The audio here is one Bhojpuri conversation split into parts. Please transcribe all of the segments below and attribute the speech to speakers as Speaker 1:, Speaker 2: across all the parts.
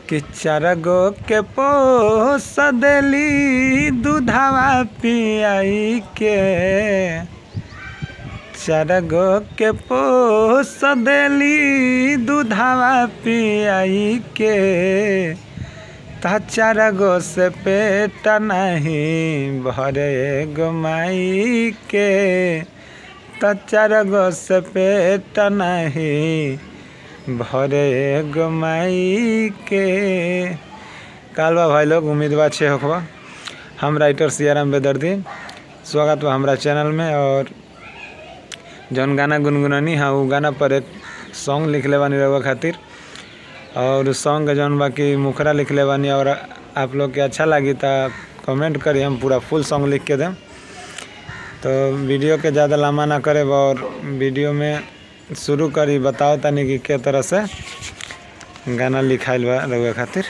Speaker 1: कि 4 गो के पोस देली दूधवा पियाई के, 4 गो के पोस देली दूधवा पियाई के, 4 गो से पेट नहीं भरे गो माई के, 4 गो से पेट नहीं भरे गो माई के। कालवा भाई लोग, उम्मीद बा अच्छे होखबा। हम राइटर सियाराम बेदर्दी, स्वागत बा हमारा चैनल में। और जौन गाना गुनगुनानी हाँ वो गाना पर एक सॉन्ग लिखले बानी रउआ खातिर, और उस सॉन्ग के जौन बाकी मुखरा लिखले बानी। और आप लोग के अच्छा लगी तो कमेंट करिए, हम पूरा फुल सॉन्ग लिख के दें। तो वीडियो के ज़्यादा लंबा ना करे और वीडियो में शुरू करी बताओ तनी कि के तरह से गाना लिखाइल बा रउआ खातिर।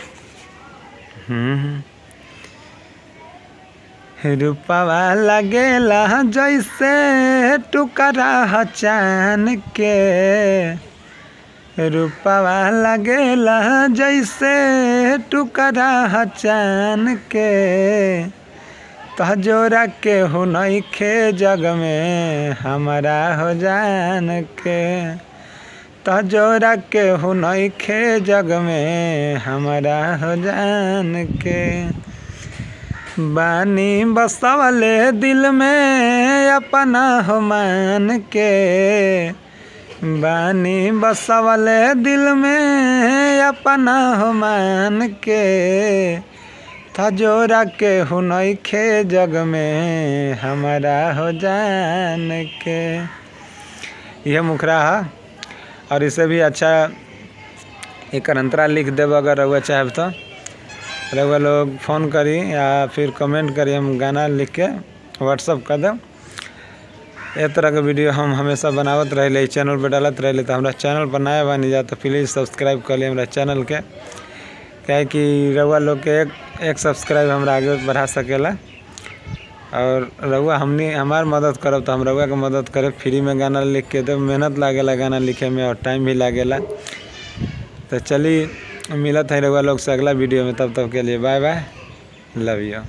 Speaker 1: रूपवा लगेला जैसे टुकड़ा चान के, रूपवा लगेला जैसे टुकड़ा चान के, तहजोरा के हो नइखे जग में हमारा हो जान के, तहजोरा के हो नइखे जग में हमारा हो जान के। बानी बसवले दिल में अपना हो मान के, बानी बसवले दिल में अपना हो मान के, तहजोरा के हो नइखे जग में हमारा हो जान के। यह मुखरा है। और इसे भी अच्छा एक अंतरा लिख देव अगर रउआ चाहे तो रउआ लोग फ़ोन करी या फिर कमेंट करी, हम गाना लिख के व्हाट्सअप कर दें। इस तरह के वीडियो हम हमेशा बनावत रहे, चैनल पर डालत रहे। तो हमारा चैनल पर नया बनी जा तो प्लीज़ सब्सक्राइब कर लिए हमारा चैनल के, क्या कि रउआ लोग के एक सब्सक्राइब हमरा आगे बढ़ा सकेला। और रउआ हमनी हमार मदद करब तो हम रउआ के मदद करे, फ्री में गाना लिख के दे। मेहनत लागेला गाना लिखे में और टाइम भी लागेला। तो चलिए मिलत है रउआ लोग से अगला वीडियो में, तब तक के लिए बाय बाय, लव यू।